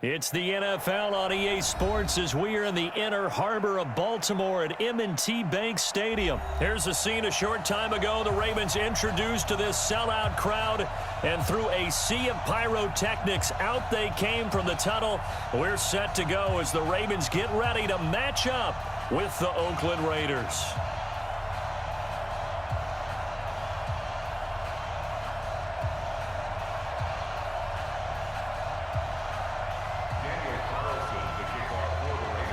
It's the NFL on EA Sports as we are in the inner harbor of Baltimore at M&T Bank Stadium. Here's a scene a short time ago. The Ravens introduced to this sellout crowd, and through a sea of pyrotechnics, out they came from the tunnel. We're set to go as the Ravens get ready to match up with the Oakland Raiders.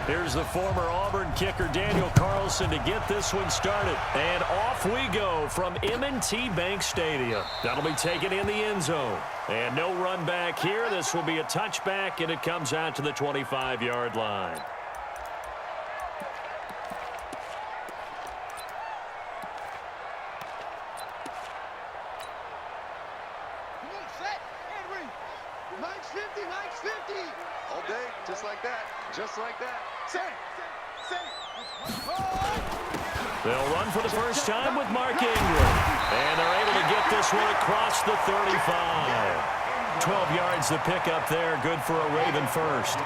Here's the former Auburn kicker Daniel Carlson to get this one started. And off we go from M&T Bank Stadium. That'll be taken in the end zone. And no run back here. This will be a touchback, and it comes out to the 25-yard line. Just like that. They'll run for the first time with Mark Ingram. And they're able to get this one across the 35. 12 yards to pick up there. Good for a Raven first.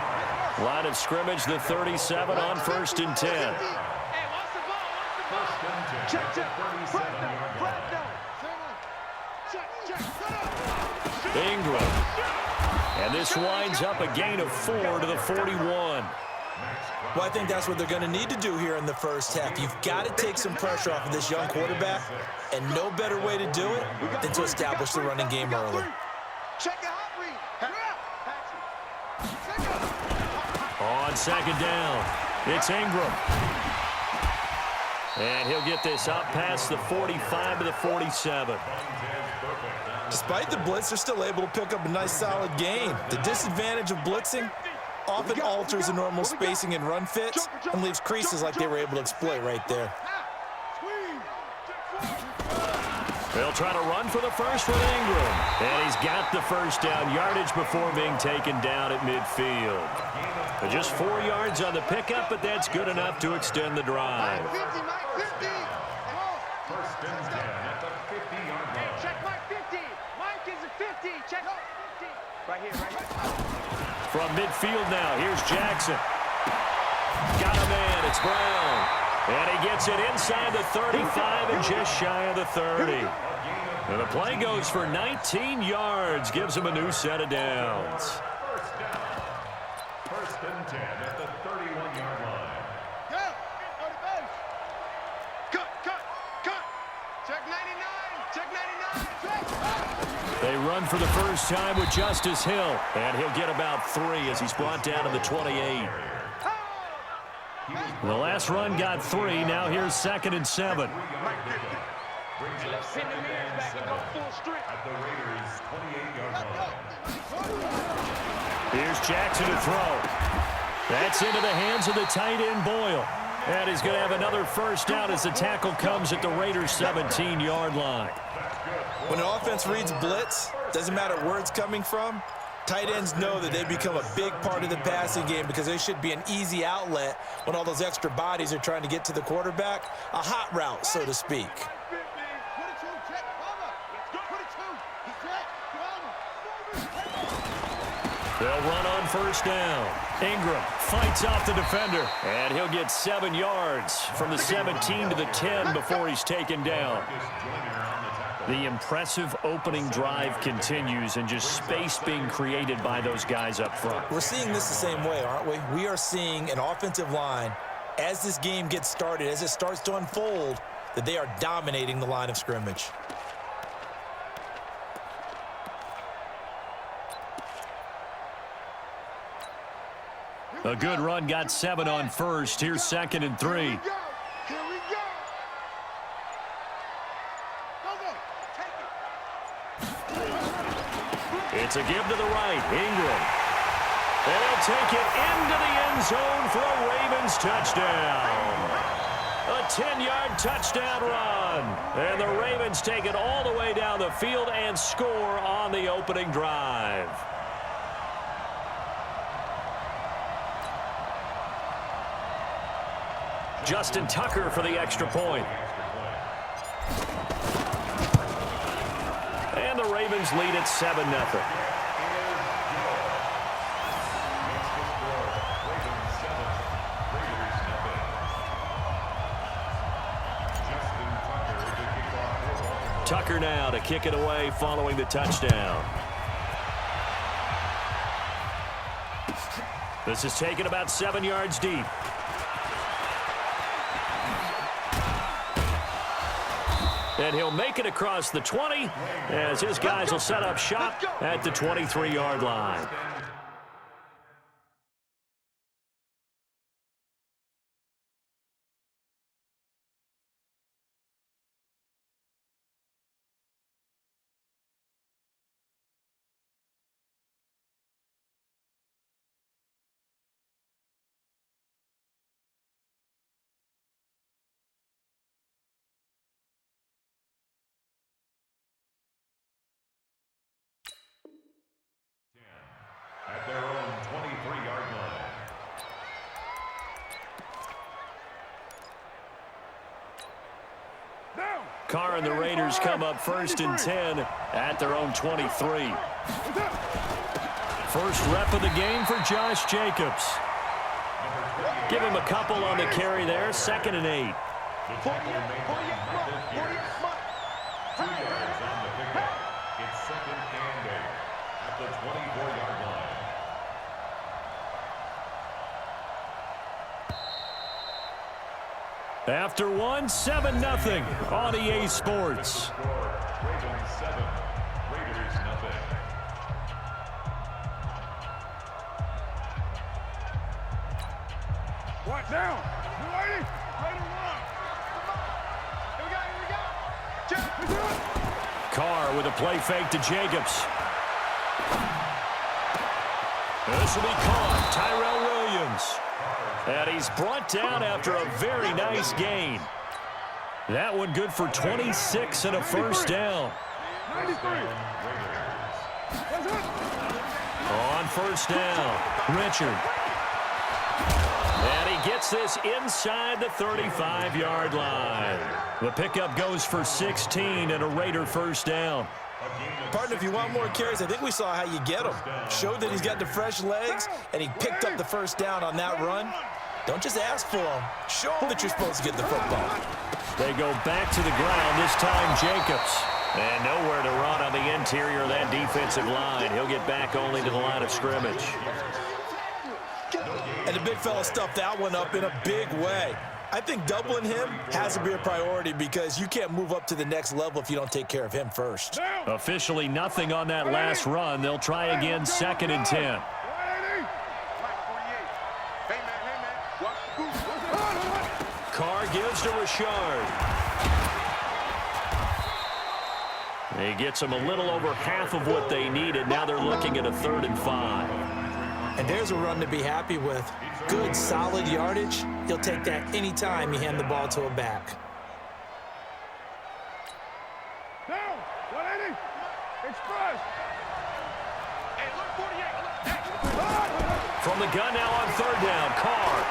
Line of scrimmage, the 37 on 1st and 10. Ingram. And this winds up a gain of 4 to the 41. Well, I think that's what they're going to need to do here in the first half. You've got to take some pressure off of this young quarterback, and no better way to do it than to establish the running game early. On second down, it's Ingram. And he'll get this up past the 45 to the 47. Despite the blitz, they're still able to pick up a nice, solid gain. The disadvantage of blitzing often alters the normal spacing and run fits and leaves creases like they were able to exploit right there. They'll try to run for the first with Ingram. And he's got the first down yardage before being taken down at midfield. But just 4 yards on the pickup, but that's good enough to extend the drive. First and 10 at the 50-yard line. Check Mike 50. Mike is a 50. Check 50. Right here, right here. From midfield now, here's Jackson. Got a man, it's Brown. And he gets it inside the 35 and just shy of the 30. And the play goes for 19 yards, gives him a new set of downs. First and 10 at the 31-yard line. Go! Cut! Check 99! Check 99! Check! They run for the first time with Justice Hill. And he'll get about 3 as he's brought down to the 28. The last run got 3. Now here's 2nd and 7. Send the man back and go full strength. At the Raiders' 28-yard line. Here's Jackson to throw. That's into the hands of the tight end Boyle. And he's going to have another first down as the tackle comes at the Raiders' 17-yard line. When an offense reads blitz, doesn't matter where it's coming from, tight ends know that they become a big part of the passing game because they should be an easy outlet when all those extra bodies are trying to get to the quarterback. A hot route, so to speak. They'll run on first down. Ingram fights off the defender, and he'll get 7 yards from the 17 to the 10 before he's taken down. The impressive opening drive continues, and just space being created by those guys up front. We're seeing this the same way, aren't we? We are seeing an offensive line, as this game gets started, as it starts to unfold, that they are dominating the line of scrimmage. A good run got 7 on first. Here's 2nd and 3. Here we go. Take it. It's a give to the right. Ingram. And he'll take it into the end zone for a Ravens touchdown. A 10-yard touchdown run. And the Ravens take it all the way down the field and score on the opening drive. Justin Tucker for the extra point. And the Ravens lead at 7-0. Tucker now to kick it away following the touchdown. This is taken about 7 yards deep. And he'll make it across the 20 as his guys will set up shop at the 23-yard line. At their own 23-yard line. Carr and the Raiders come up 1st and 10 at their own 23. First rep of the game for Josh Jacobs. Give him a couple on the carry there. 2nd and 8. The tackle made by Michael Pierce. 2 yards on the pickup. It's 2nd and 8 at the 24-yard line. After one, 7-0 on EA Sports. Ravens 7, Raiders nothing. What now? You ready? Ready to run. Here we go. Carr with a play fake to Jacobs. This will be caught. Tyrell Williams. And he's brought down after a very nice gain. That one good for 26 and a first down. 93. On first down, Richard. And he gets this inside the 35-yard line. The pickup goes for 16 and a Raider first down. Partner, if you want more carries, I think we saw how you get him. Showed that he's got the fresh legs, and he picked up the first down on that run. Don't just ask for him. Show him that you're supposed to get the football. They go back to the ground, this time Jacobs. And nowhere to run on the interior of that defensive line. He'll get back only to the line of scrimmage. And the big fella stuffed that one up in a big way. I think doubling him has to be a priority because you can't move up to the next level if you don't take care of him first. Officially nothing on that last run. They'll try again, 2nd and 10. Carr gives to Richard. He gets them a little over half of what they needed. Now they're looking at a 3rd and 5. And there's a run to be happy with. Good, solid yardage. He'll take that anytime you hand the ball to a back. Now, 180. Express. Hey, look, 48. From the gun now on 3rd down, Carr.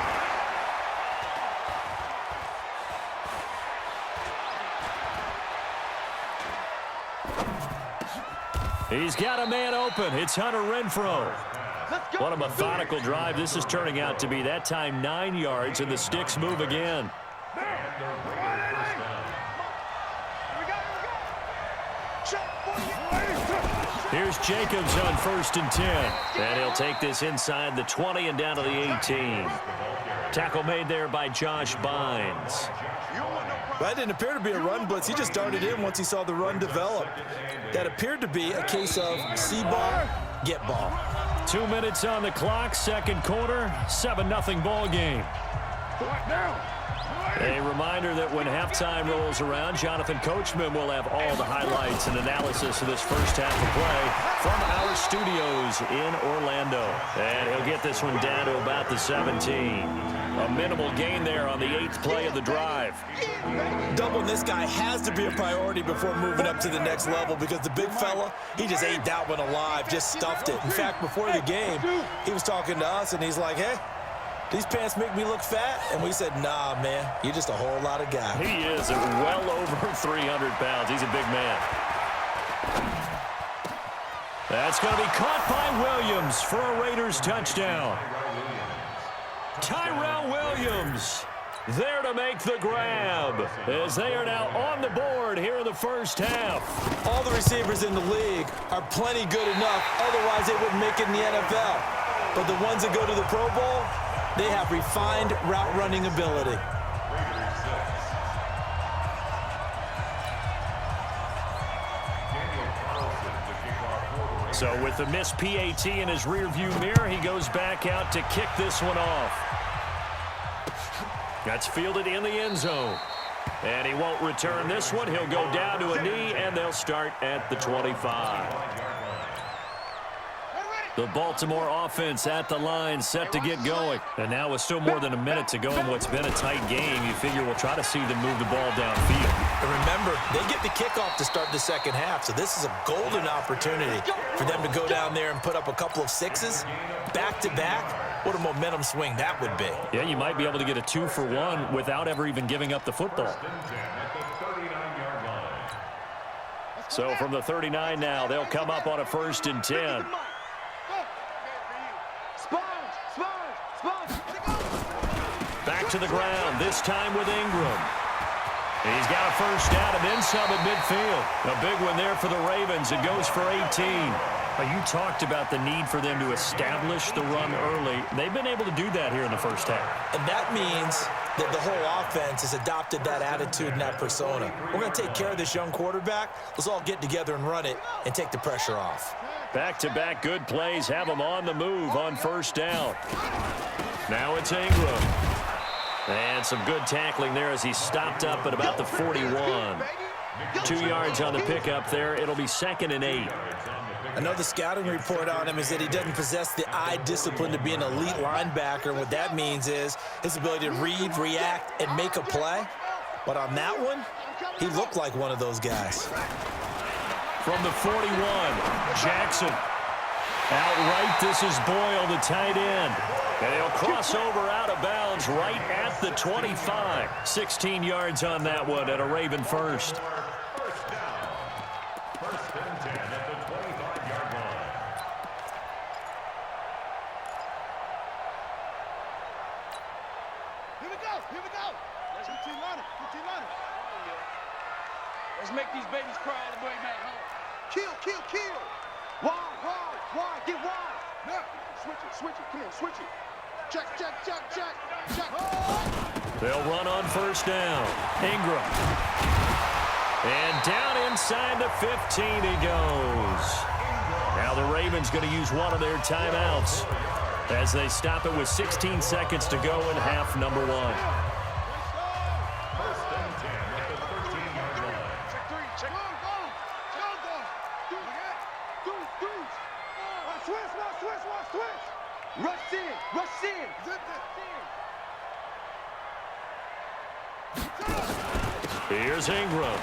He's got a man open. It's Hunter Renfrow. What a methodical drive this is turning out to be. That time 9 yards, and the sticks move again. Here's Jacobs on 1st and 10. And he'll take this inside the 20 and down to the 18. Tackle made there by Josh Bynes. That didn't appear to be a run blitz. He just darted in once he saw the run develop. That appeared to be a case of see ball, get ball. 2 minutes on the clock, 2nd quarter, 7-0 ball game. What now? A reminder that when halftime rolls around, Jonathan Coachman will have all the highlights and analysis of this first half of play from our studios in Orlando. And he'll get this one down to about the 17. A minimal gain there on the 8th play of the drive. Doubling this guy has to be a priority before moving up to the next level because the big fella, he just ate that one alive, just stuffed it. In fact, before the game, he was talking to us, and he's like, hey, these pants make me look fat? And we said, nah, man, you're just a whole lot of guy. He is at well over 300 pounds. He's a big man. That's going to be caught by Williams for a Raiders touchdown. Tyrell Williams there to make the grab, as they are now on the board here in the first half. All the receivers in the league are plenty good enough, otherwise they wouldn't make it in the NFL. But the ones that go to the Pro Bowl, they have refined route running ability. So with the missed PAT in his rearview mirror, he goes back out to kick this one off. That's fielded in the end zone. And he won't return this one. He'll go down to a knee, and they'll start at the 25. The Baltimore offense at the line, set to get going. And now with still more than a minute to go in what's been a tight game, you figure we'll try to see them move the ball downfield. And remember, they get the kickoff to start the second half, so this is a golden opportunity for them to go down there and put up a couple of sixes back-to-back. What a momentum swing that would be. Yeah, you might be able to get a 2-for-1 without ever even giving up the football. So from the 39 now, they'll come up on a 1st and 10. Back to the ground, this time with Ingram. He's got a first down and then some at midfield. A big one there for the Ravens. It goes for 18. You talked about the need for them to establish the run early. They've been able to do that here in the first half. And that means that the whole offense has adopted that attitude and that persona. We're going to take care of this young quarterback. Let's all get together and run it and take the pressure off. Back-to-back good plays have them on the move on first down. Now it's Ingram. And some good tackling there as he stopped up at about the 41. 2 yards on the pickup there. It'll be 2nd and 8. I know the scouting report on him is that he doesn't possess the eye discipline to be an elite linebacker. And what that means is his ability to read, react, and make a play. But on that one, he looked like one of those guys. From the 41, Jackson. Outright, this is Boyle, the tight end. And he'll cross over out of bounds right at the 25. 16 yards on that one at a Raven first. Let's make these babies cry all the way back home. Kill, kill, kill. Wide, get wide. Now, switch it, come on, switch it. Check. They'll run on first down. Ingram. And down inside the 15 he goes. Now the Ravens going to use one of their timeouts as they stop it with 16 seconds to go in half number 1. Rush in. Here's Ingram.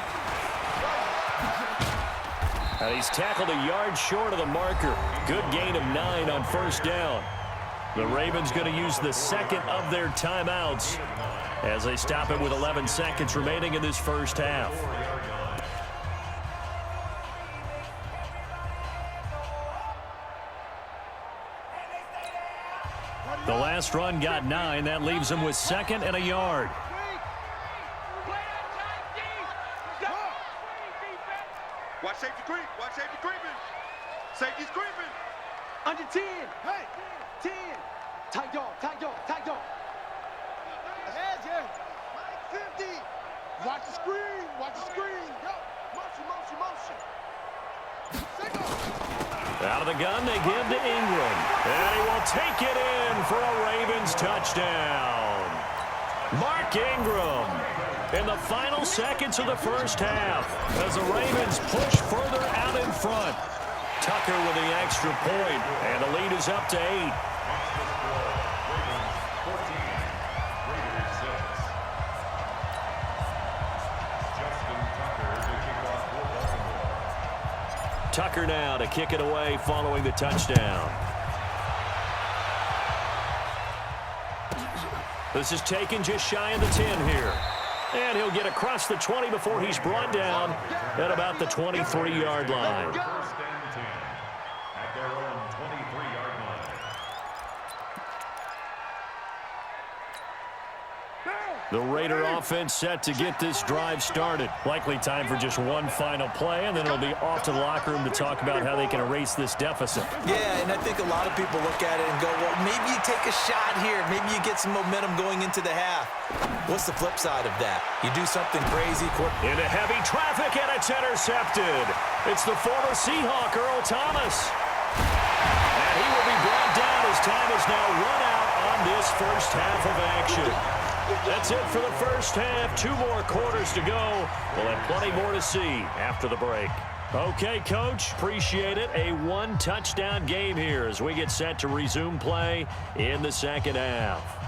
And he's tackled a yard short of the marker. Good gain of 9 on first down. The Ravens going to use the second of their timeouts as they stop it with 11 seconds remaining in this first half. The last run got 9. That leaves him with 2nd and a yard. Watch safety creep. Watch safety creeping. Safety's creeping. Under 10. Hey, 10. Tight dog. Heads, yeah. 50. Watch the screen. Go. Motion. Out of the gun, they give to Ingram. And he will take it in for a Ravens touchdown. Mark Ingram in the final seconds of the first half as the Ravens push further out in front. Tucker with the extra point, and the lead is up to 8. Tucker now to kick it away following the touchdown. This is taken just shy of the 10 here. And he'll get across the 20 before he's brought down at about the 23-yard line. First and 10 at their own 23-yard line. The Raider offense set to get this drive started. Likely time for just one final play, and then it'll be off to the locker room to talk about how they can erase this deficit. Yeah, and I think a lot of people look at it and go, well, maybe you take a shot here. Maybe you get some momentum going into the half. What's the flip side of that? You do something crazy. Into heavy traffic, and it's intercepted. It's the former Seahawk, Earl Thomas. And he will be brought down as time is now run out on this first half of action. That's it for the first half. 2 more quarters to go. We'll have plenty more to see after the break. Okay, Coach, appreciate it. A 1-touchdown game here as we get set to resume play in the second half.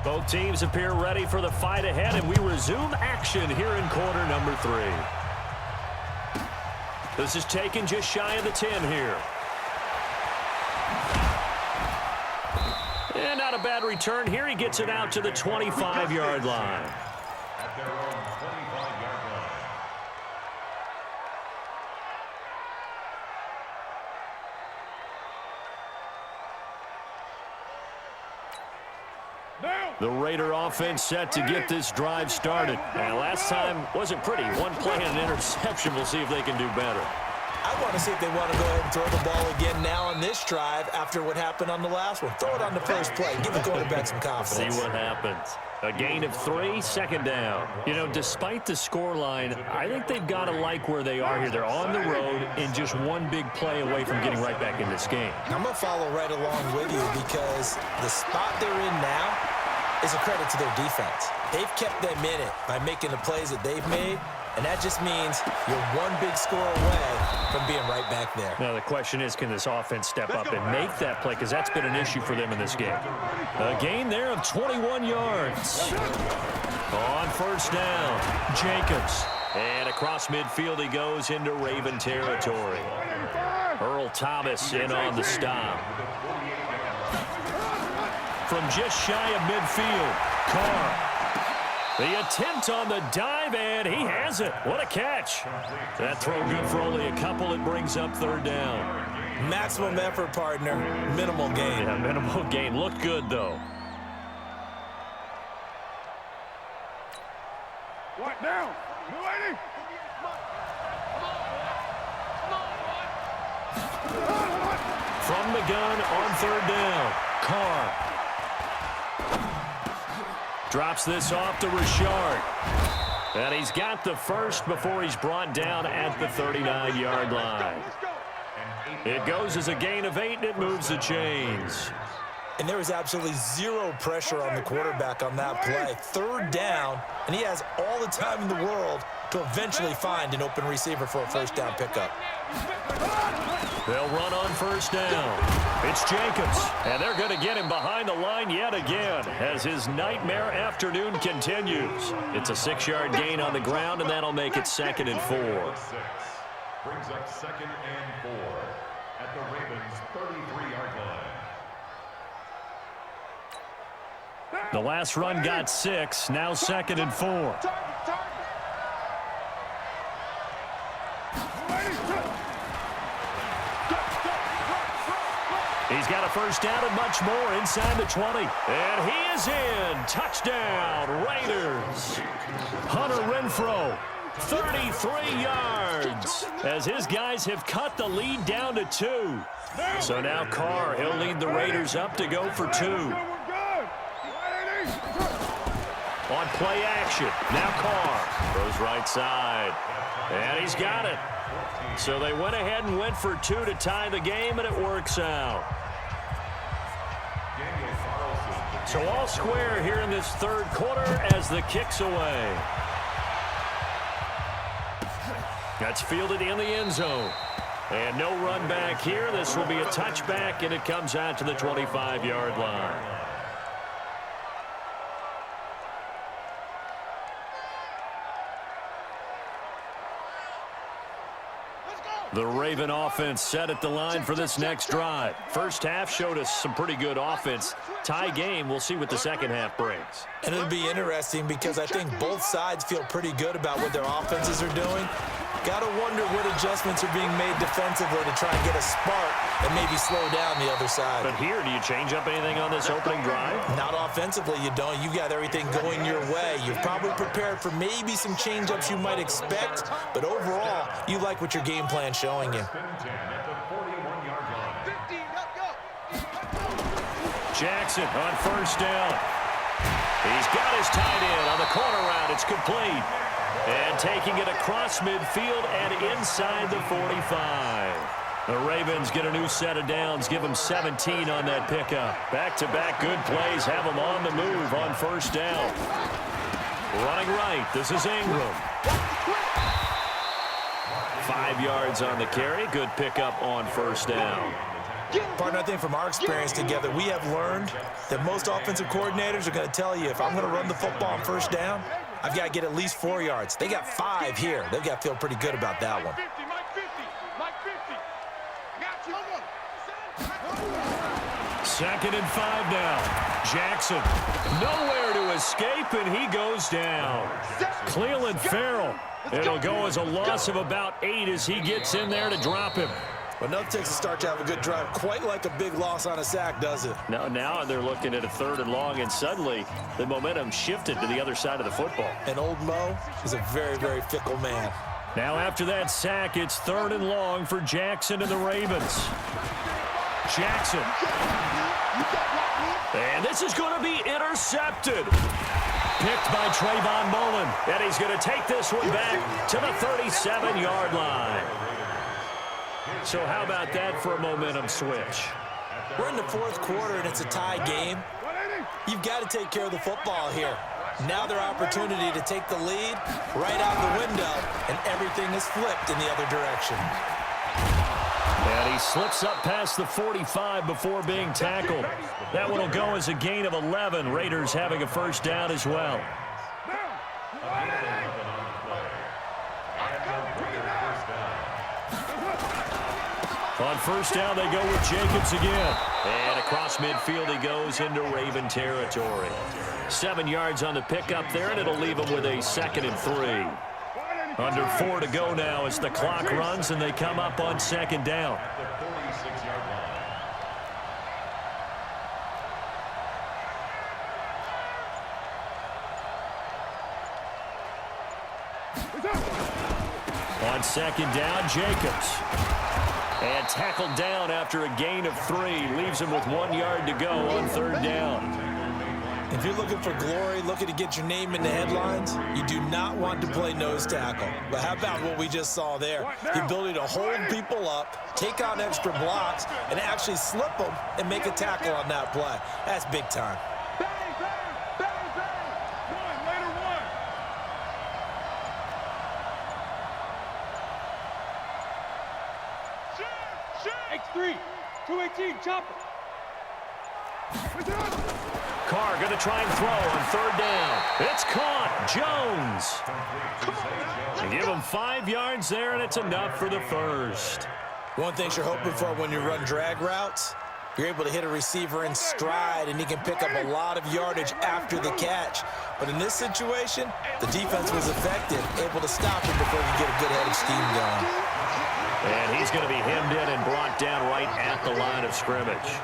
Both teams appear ready for the fight ahead, and we resume action here in quarter number 3. This is taken just shy of the 10 here. And not a bad return here. He gets it out to the 25-yard line. At their own 25-yard line. The Raider offense set to get this drive started. And last time wasn't pretty. One play and an interception. We'll see if they can do better. I want to see if they want to go ahead and throw the ball again now on this drive after what happened on the last one. Throw it on the first play. Give the quarterback some confidence. See what happens. A gain of 3, second down. You know, despite the scoreline, I think they've got to like where they are here. They're on the road and just one big play away from getting right back in this game. I'm going to follow right along with you because the spot they're in now is a credit to their defense. They've kept them in it by making the plays that they've made, and that just means you're one big score away from being right back there. Now, the question is, can this offense step up and make that play? Because that's been an issue for them in this game. A gain there of 21 yards. On first down, Jacobs. And across midfield he goes into Raven territory. Earl Thomas in on the stop. From just shy of midfield, Carr. The attempt on the dive, and he has it. What a catch. That throw good for only a couple. It brings up third down. Maximum effort, partner. Minimal gain. Yeah, minimal gain. Looked good, though. What down? New lady? From the gun on third down, Carr. Drops this off to Richard. And he's got the first before he's brought down at the 39-yard line. It goes as a gain of 8, and it moves the chains. And there was absolutely zero pressure on the quarterback on that play. Third down, and he has all the time in the world to eventually find an open receiver for a first down pickup. They'll run on first down. It's Jacobs, and they're going to get him behind the line yet again as his nightmare afternoon continues. It's a 6-yard gain on the ground, and that'll make it 2nd and 4. Brings up 2nd and 4 at the Ravens' 33-yard line. The last run got 6, now 2nd and 4. He's got a first down and much more inside the 20. And he is in. Touchdown, Raiders. Hunter Renfrow, 33 yards, as his guys have cut the lead down to 2. So now Carr, he'll lead the Raiders up to go for 2. On play action, now Carr goes right side. And he's got it. So they went ahead and went for 2 to tie the game, and it works out. So all square here in this third quarter as the kick's away. That's fielded in the end zone. And no run back here. This will be a touchback, and it comes out to the 25-yard line. The Raven offense set at the line for this next drive. First half showed us some pretty good offense. Tie game, we'll see what the second half brings. And it'll be interesting because I think both sides feel pretty good about what their offenses are doing. Got to wonder what adjustments are being made defensively to try and get a spark and maybe slow down the other side. But here, do you change up anything on this opening drive? Not offensively, you don't. You've got everything going your way. You've probably prepared for maybe some change-ups you might expect, but overall, you like what your game plan's showing you. Jackson on first down. He's got his tight end on the corner route. It's complete. And taking it across midfield and inside the 45. The Ravens get a new set of downs, give them 17 on that pickup. Back-to-back good plays have them on the move on first down. Running right, this is Ingram. 5 yards on the carry, good pickup on first down. Partner, I think from our experience together, we have learned that most offensive coordinators are going to tell you, if I'm going to run the football on first down, I've got to get at least 4 yards. They got 5 here. They've got to feel pretty good about that one. Second and 5 now. Jackson, nowhere to escape, and he goes down. Cleveland Farrell. It'll go as a loss of about 8 as he gets in there to drop him. But enough takes a start to have a good drive. Quite like a big loss on a sack, does it? Now they're looking at a 3rd and long, and suddenly the momentum shifted to the other side of the football. And old Mo is a very, very fickle man. Now after that sack, it's 3rd and long for Jackson and the Ravens. Jackson. And this is going to be intercepted. Picked by Trayvon Mullen. And he's going to take this one back to the 37-yard line. So how about that for a momentum switch? We're in the 4th quarter, and it's a tie game. You've got to take care of the football here. Now their opportunity to take the lead right out the window, and everything is flipped in the other direction. And he slips up past the 45 before being tackled. That one will go as a gain of 11. Raiders having a first down as well. On first down, they go with Jacobs again. And across midfield he goes into Raven territory. 7 yards on the pickup there, and it'll leave him with a 2nd and 3. Under 4 to go now as the clock runs, and they come up on 2nd down. On 2nd down, Jacobs. And tackled down after a gain of 3. Leaves him with 1 yard to go on 3rd down. If you're looking for glory, looking to get your name in the headlines, you do not want to play nose tackle. But how about what we just saw there? The ability to hold people up, take on extra blocks, and actually slip them and make a tackle on that play. That's big time. X3, 218, chopper. Carr going to try and throw on 3rd down. It's caught. Jones. They give him 5 yards there, and it's enough for the first. One thing you're hoping for when you run drag routes, you're able to hit a receiver in stride, and he can pick up a lot of yardage after the catch. But in this situation, the defense was effective, able to stop him before he could get a good head of steam going. And he's going to be hemmed in and brought down right at the line of scrimmage.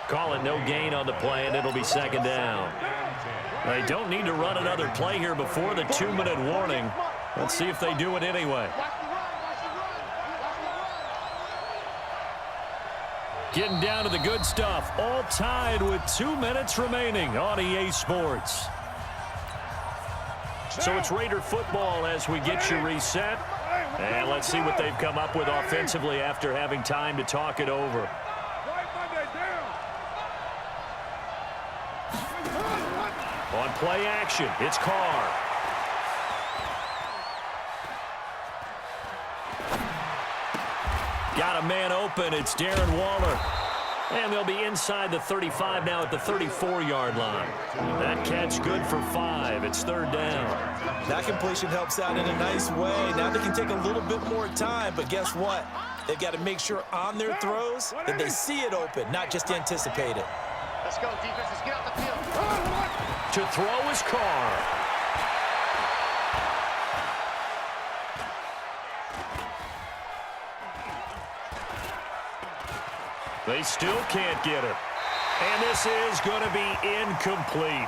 Call it no gain on the play, and it'll be 2nd down. They don't need to run another play here before the 2-minute warning. Let's see if they do it anyway. Getting down to the good stuff. All tied with 2 minutes remaining on EA Sports. So it's Raider football as we get you reset. And let's see what they've come up with offensively after having time to talk it over. On play action, it's Carr. Got a man open. It's Darren Waller. And they'll be inside the 35 now at the 34-yard line. That catch good for 5. It's third down. That completion helps out in a nice way. Now they can take a little bit more time, but guess what? They've got to make sure on their throws that they see it open, not just anticipate it. Let's go, defense. Let's get out the field. To throw is Carr. They still can't get it. And this is going to be incomplete.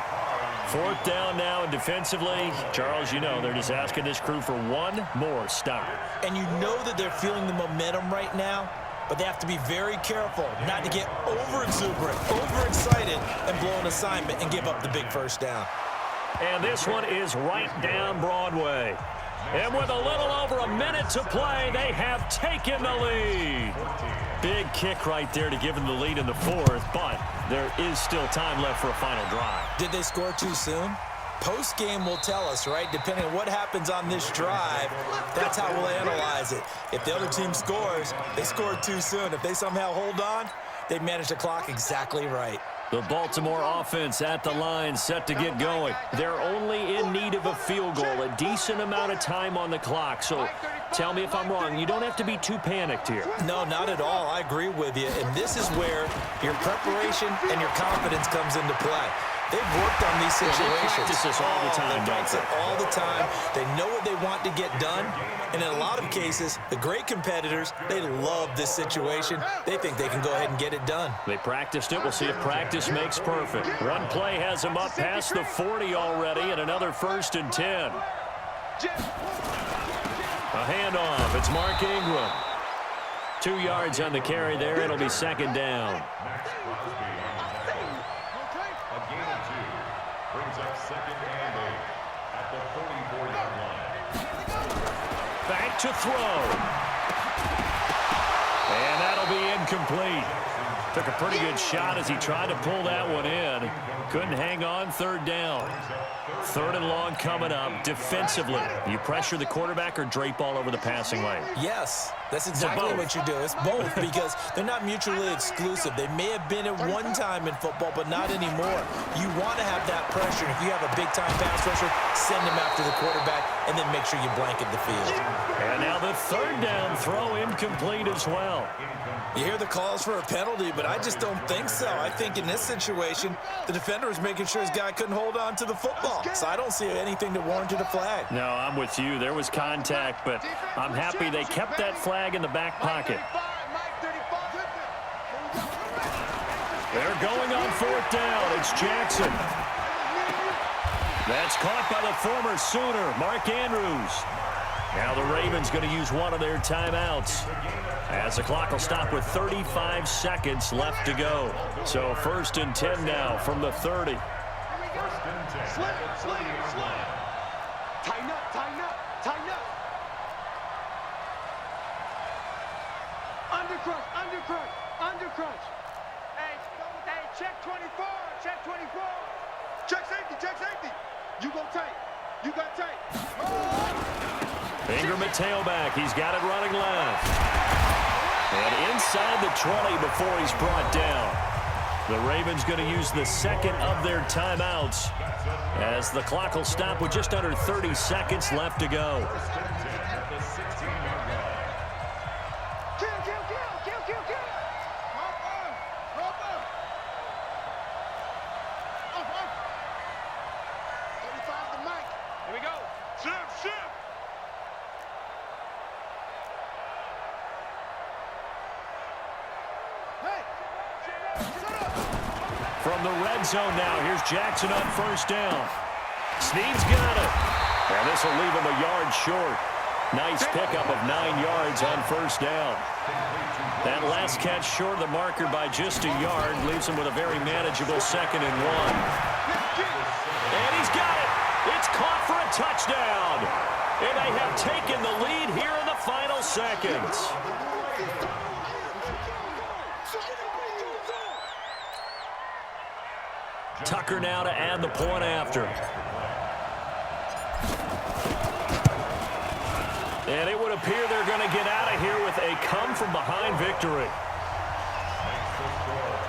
Fourth down now, and defensively, Charles, you know, they're just asking this crew for one more stop. And you know that they're feeling the momentum right now, but they have to be very careful not to get over-exuberant, overexcited, and blow an assignment and give up the big first down. And this one is right down Broadway. And with a little over a minute to play, they have taken the lead. Big kick right there to give them the lead in the fourth, but there is still time left for a final drive. Did they score too soon? Post-game will tell us, right? Depending on what happens on this drive, that's how we'll analyze it. If the other team scores, they scored too soon. If they somehow hold on, they manage the clock exactly right. The Baltimore offense at the line, set to get going. They're only in need of a field goal, a decent amount of time on the clock. So tell me if I'm wrong. You don't have to be too panicked here. No, not at all. I agree with you. And this is where your preparation and your confidence comes into play. They've worked on these situations. They practice this all the time. They practice it all the time. They know what they want to get done. And in a lot of cases, the great competitors, they love this situation. They think they can go ahead and get it done. They practiced it. We'll see if practice makes perfect. One play has them up past the 40 already, and another 1st and 10. A handoff. It's Mark Ingram. 2 yards on the carry there. It'll be second down. Brings up 2nd and 8 at the 44-yard line. Back to throw. And that'll be incomplete. Took a pretty good shot as he tried to pull that one in. Couldn't hang on, third down. 3rd and long coming up. Defensively, you pressure the quarterback or drape all over the passing lane? Yes, that's exactly what you do. It's both because they're not mutually exclusive. They may have been at one time in football, but not anymore. You want to have that pressure. If you have a big-time pass rusher, send him after the quarterback and then make sure you blanket the field. And now the 3rd down throw incomplete as well. You hear the calls for a penalty, but I just don't think so. I think in this situation, the defender was making sure his guy couldn't hold on to the football. So I don't see anything that warranted a flag. No, I'm with you. There was contact, but I'm happy they kept that flag in the back pocket. They're going on 4th down. It's Jackson. That's caught by the former Sooner, Mark Andrews. Now the Ravens going to use one of their timeouts, as the clock will stop with 35 seconds left to go. So 1st and 10 now from the 30. Slip. Tighten up. Undercrunch. Hey, check 24. Check safety. You go tight. You got tight. Ingram at tailback. He's got it running left. And inside the 20 before he's brought down. The Ravens going to use the 2nd of their timeouts, as the clock will stop with just under 30 seconds left to go. Here we go. Shift. From the red zone now, here's Jackson on 1st down. Snead's got it. And this will leave him a yard short. Nice pickup of 9 yards on 1st down. That last catch short of the marker by just a yard leaves him with a very manageable 2nd and 1. And he's got it. It's caught for a touchdown. And they have taken the lead here in the final seconds. Tucker now to add the point after. And it would appear they're going to get out of here with a come-from-behind victory. Makes the score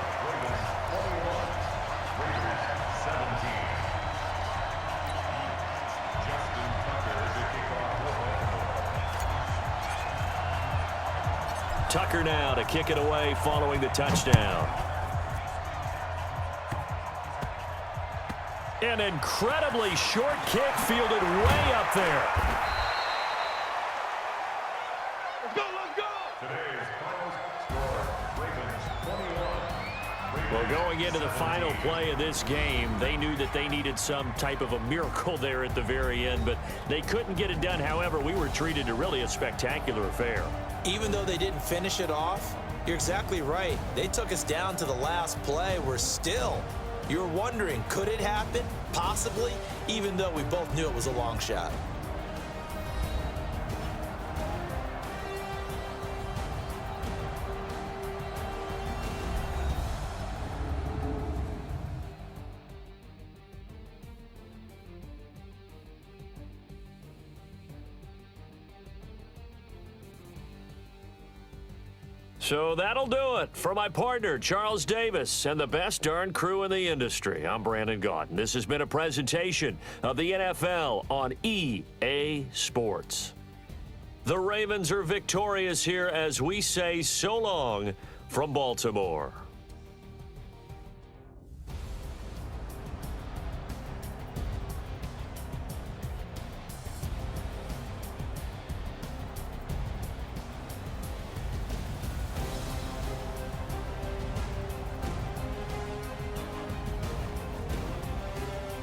Tucker now to kick it away following the touchdown. An incredibly short kick fielded way up there. Let's go, let's go! Today's final score, Ravens 21. Well, going into the final play of this game, they knew that they needed some type of a miracle there at the very end, but they couldn't get it done. However, we were treated to really a spectacular affair. Even though they didn't finish it off, you're exactly right. They took us down to the last play. We're still, you're wondering, could it happen? Possibly, even though we both knew it was a long shot. So that'll do it for my partner, Charles Davis, and the best darn crew in the industry. I'm Brandon Gaudin. This has been a presentation of the NFL on EA Sports. The Ravens are victorious here as we say so long from Baltimore.